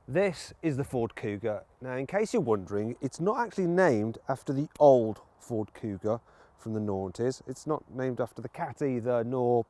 This is the Ford Kuga. Now, in case you're wondering, it's not actually named after the old Ford Kuga from the noughties. It's not named after the cat either, nor...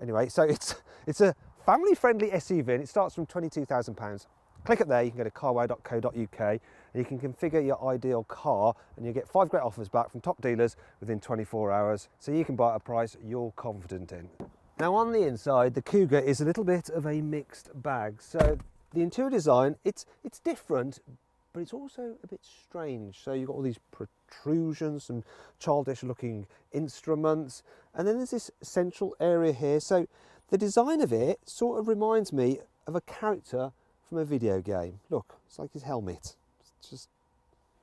Anyway, so it's a family-friendly SUV and it starts from £22,000. Click it there, you can go to carwow.co.uk and you can configure your ideal car and you get 5 great offers back from top dealers within 24 hours. So you can buy at a price you're confident in. Now on the inside, the Kuga is a little bit of a mixed bag. So the interior design, it's different, but it's also a bit strange. So you've got all these protrusions, some childish looking instruments, and then there's this central area here. So the design of it sort of reminds me of a character from a video game. Look, it's like his helmet. It's just,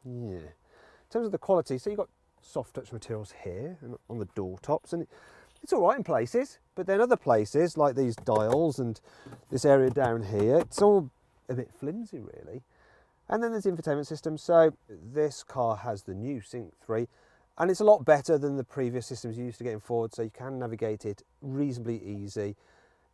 yeah. In terms of the quality, so you've got soft touch materials here and on the door tops, and it's all right in places, but then other places like these dials and this area down here, it's all a bit flimsy really. And then there's the infotainment system. So this car has the new Sync 3 and it's a lot better than the previous systems you used to get in Ford, so you can navigate it reasonably easy.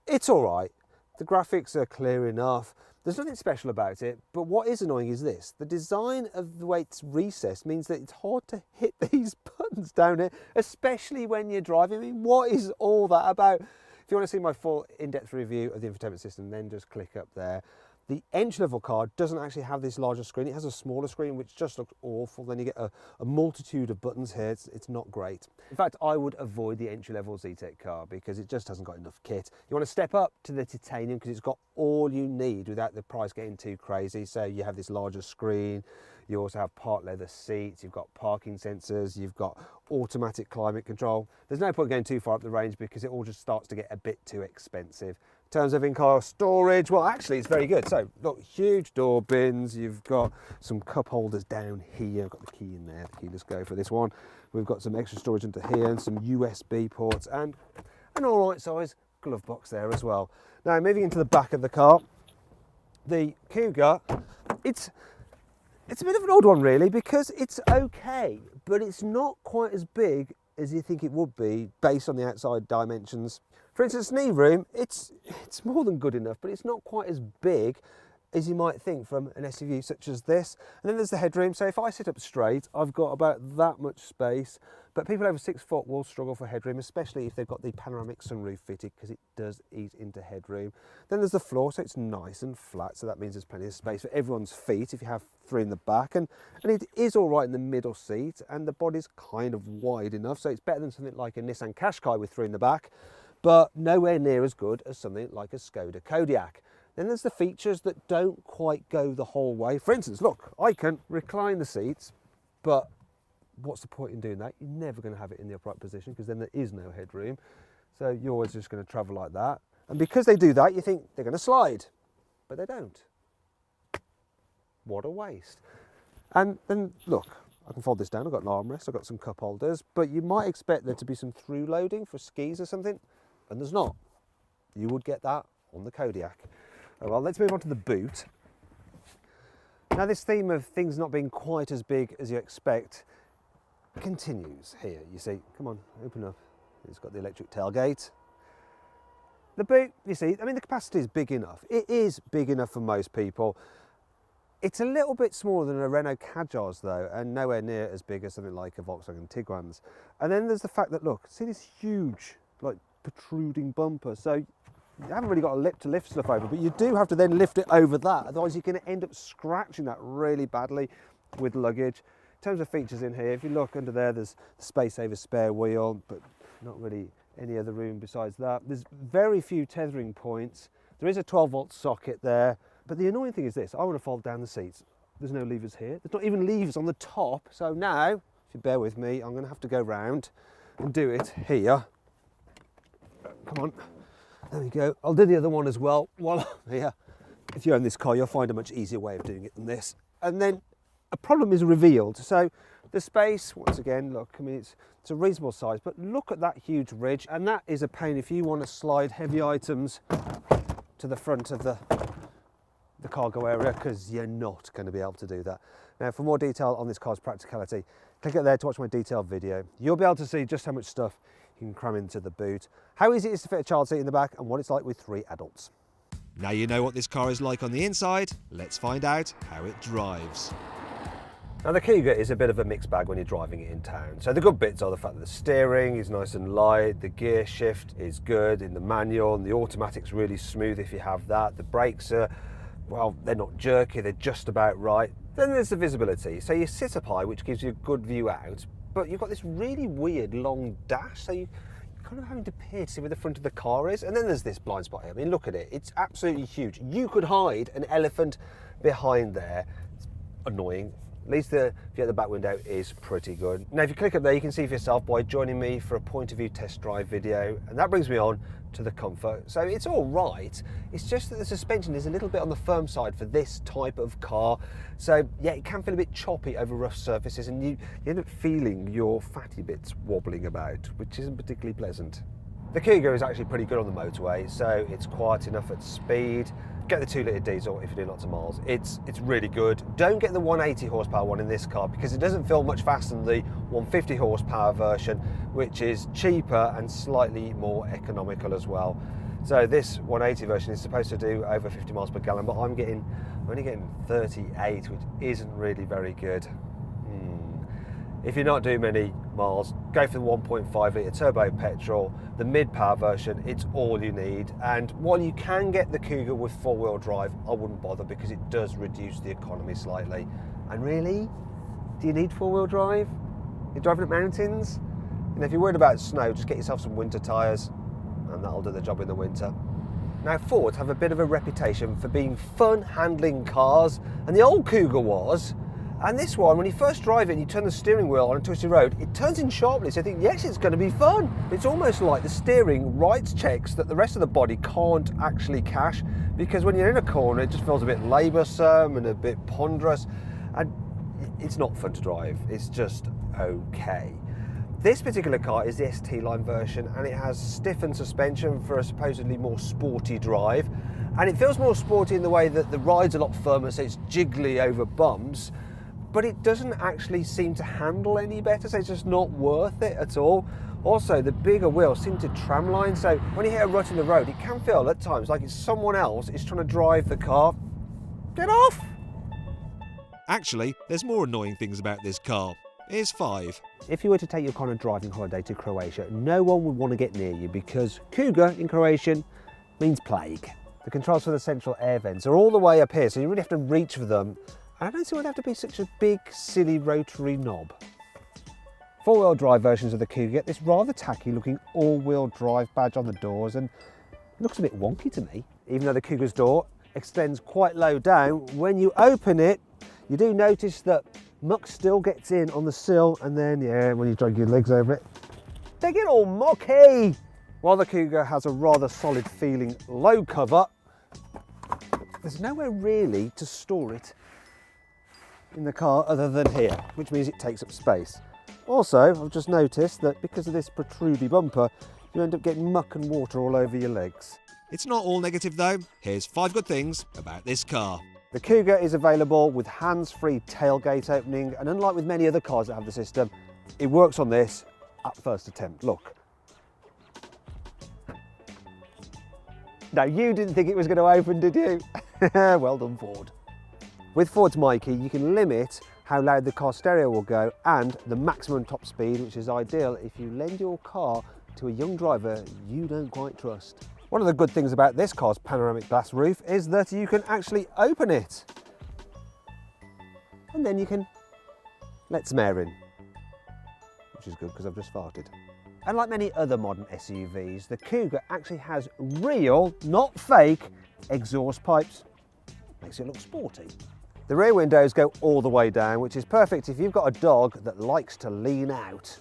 It's all right. The graphics are clear enough. There's nothing special about it, but what is annoying is this. The design of the way it's recessed means that it's hard to hit these buttons down here, especially when you're driving. I mean, what is all that about? If you want to see my full in-depth review of the infotainment system, then just click up there. The entry-level car doesn't actually have this larger screen. It has a smaller screen, which just looks awful. Then you get a multitude of buttons here. It's not great. In fact, I would avoid the entry-level Z-Tech car because it just hasn't got enough kit. You want to step up to the titanium because it's got all you need without the price getting too crazy. So you have this larger screen. You also have part leather seats. You've got parking sensors. You've got automatic climate control. There's no point going too far up the range because it all just starts to get a bit too expensive. In terms of in-car storage, well, actually, it's very good. So, look, huge door bins. You've got some cup holders down here. I've got the key in there. The keyless go for this one. We've got some extra storage into here and some USB ports and an all right size glove box there as well. Now, moving into the back of the car, the Kuga, it's a bit of an odd one, really, because it's okay, but it's not quite as big as you think it would be based on the outside dimensions. For instance, knee room, it's more than good enough, but it's not quite as big as you might think from an SUV such as this. And then there's the headroom. So if I sit up straight, I've got about that much space, but people over 6 foot will struggle for headroom, especially if they've got the panoramic sunroof fitted, because it does eat into headroom. Then there's the floor, so it's nice and flat, so that means there's plenty of space for everyone's feet if you have 3 in the back, and it is all right in the middle seat, and the body's kind of wide enough, so it's better than something like a Nissan Qashqai with 3 in the back, but nowhere near as good as something like a Skoda Kodiaq. Then there's the features that don't quite go the whole way. For instance, look, I can recline the seats, but what's the point in doing that? You're never going to have it in the upright position because then there is no headroom. So you're always just going to travel like that. And because they do that, you think they're going to slide, but they don't. What a waste. And then look, I can fold this down. I've got an armrest, I've got some cup holders, but you might expect there to be some through loading for skis or something, and there's not. You would get that on the Kodiaq. Oh, well, let's move on to the boot. Now, this theme of things not being quite as big as you expect continues here. You see, come on, open up. It's got the electric tailgate. The boot, you see, I mean, the capacity is big enough. It is big enough for most people. It's a little bit smaller than a Renault Kadjar's though, and nowhere near as big as something like a Volkswagen Tiguan's. And then there's the fact that, look, see this huge, like, protruding bumper. So you haven't really got a lip to lift stuff over, but you do have to then lift it over that. Otherwise, you're going to end up scratching that really badly with luggage. In terms of features in here, if you look under there, there's the space saver spare wheel, but not really any other room besides that. There's very few tethering points. There is a 12-volt socket there. But the annoying thing is this, I want to fold down the seats. There's no levers here. There's not even levers on the top. So now, if you bear with me, I'm going to have to go round and do it here. Come on. There we go. I'll do the other one as well while I'm here. If you own this car, you'll find a much easier way of doing it than this. And then a problem is revealed. So the space, once again, look, I mean, it's a reasonable size, but look at that huge ridge. And that is a pain if you want to slide heavy items to the front of the cargo area, because you're not going to be able to do that. Now, for more detail on this car's practicality, click it there to watch my detailed video. You'll be able to see just how much stuff you can cram into the boot, how easy it is to fit a child seat in the back, and what it's like with 3 adults. Now you know what this car is like on the inside, let's find out how it drives. Now the Kuga is a bit of a mixed bag when you're driving it in town. So the good bits are the fact that the steering is nice and light, the gear shift is good in the manual, and the automatic's really smooth if you have that. The brakes are, well, they're not jerky, they're just about right. Then there's the visibility. So you sit up high, which gives you a good view out, but you've got this really weird long dash, so you're kind of having to peer to see where the front of the car is. And then there's this blind spot here. I mean, look at it, it's absolutely huge. You could hide an elephant behind there. It's annoying. At least the view at the back window is pretty good. Now if you click up there, you can see for yourself by joining me for a point of view test drive video, and that brings me on to the comfort. So it's all right, it's just that the suspension is a little bit on the firm side for this type of car. So yeah, it can feel a bit choppy over rough surfaces, and you end up feeling your fatty bits wobbling about, which isn't particularly pleasant. The Kuga is actually pretty good on the motorway, so it's quiet enough at speed. Get the 2-litre diesel if you're doing lots of miles. It's really good. Don't get the 180 horsepower one in this car because it doesn't feel much faster than the 150 horsepower version, which is cheaper and slightly more economical as well. So this 180 version is supposed to do over 50 miles per gallon, but I'm only getting 38, which isn't really very good. If you're not doing many miles, go for the 1.5 litre turbo petrol, the mid-power version, it's all you need. And while you can get the Kuga with 4-wheel drive, I wouldn't bother because it does reduce the economy slightly. And really, do you need 4-wheel drive? You're driving up mountains? And if you're worried about snow, just get yourself some winter tyres and that'll do the job in the winter. Now Ford have a bit of a reputation for being fun handling cars, and the old Kuga was. And this one, when you first drive it and you turn the steering wheel on a twisty road, it turns in sharply, so you think, yes, it's going to be fun. It's almost like the steering writes checks that the rest of the body can't actually cash, because when you're in a corner, it just feels a bit laboursome and a bit ponderous, and it's not fun to drive. It's just okay. This particular car is the ST line version, and it has stiffened suspension for a supposedly more sporty drive, and it feels more sporty in the way that the ride's a lot firmer, so it's jiggly over bumps. But it doesn't actually seem to handle any better, so it's just not worth it at all. Also, the bigger wheels seem to tramline, so when you hit a rut in the road, it can feel at times like it's someone else is trying to drive the car. Get off! Actually, there's more annoying things about this car. Here's 5. If you were to take your car on a driving holiday to Croatia, no one would want to get near you because Kuga in Croatian means plague. The controls for the central air vents are all the way up here, so you really have to reach for them. I don't see why it'd have to be such a big, silly rotary knob. 4-wheel drive versions of the Kuga get this rather tacky looking all-wheel drive badge on the doors, and it looks a bit wonky to me. Even though the Kuga's door extends quite low down, when you open it, you do notice that muck still gets in on the sill, and then, yeah, when you drag your legs over it, they get all mucky. While the Kuga has a rather solid feeling low cover, there's nowhere really to store it in the car other than here, which means it takes up space. Also, I've just noticed that because of this protrudy bumper, you end up getting muck and water all over your legs. It's not all negative though. Here's 5 good things about this car. The Kuga is available with hands-free tailgate opening, and unlike with many other cars that have the system, it works on this at first attempt. Look. Now, you didn't think it was going to open, did you? Well done, Ford. With Ford's Mikey, you can limit how loud the car stereo will go and the maximum top speed, which is ideal if you lend your car to a young driver you don't quite trust. One of the good things about this car's panoramic glass roof is that you can actually open it. And then you can let some air in, which is good because I've just farted. And like many other modern SUVs, the Kuga actually has real, not fake, exhaust pipes. Makes it look sporty. The rear windows go all the way down, which is perfect if you've got a dog that likes to lean out.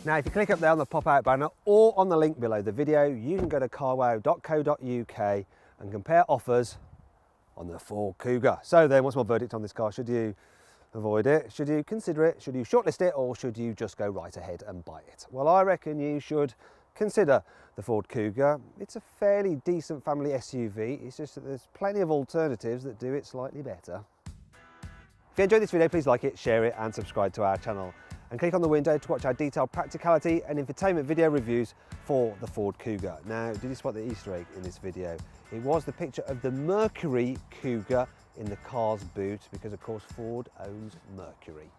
Now, if you click up there on the pop-out banner or on the link below the video, you can go to carwow.co.uk and compare offers on the Ford Kuga. So then, what's my verdict on this car? Should you avoid it? Should you consider it? Should you shortlist it? Or should you just go right ahead and buy it? Well, I reckon you should consider the Ford Kuga. It's a fairly decent family SUV. It's just that there's plenty of alternatives that do it slightly better. If you enjoyed this video, please like it, share it and subscribe to our channel. and click on the window to watch our detailed practicality and infotainment video reviews for the Ford Kuga. Now, did you spot the Easter egg in this video? It was the picture of the Mercury Kuga in the car's boot, because of course Ford owns Mercury.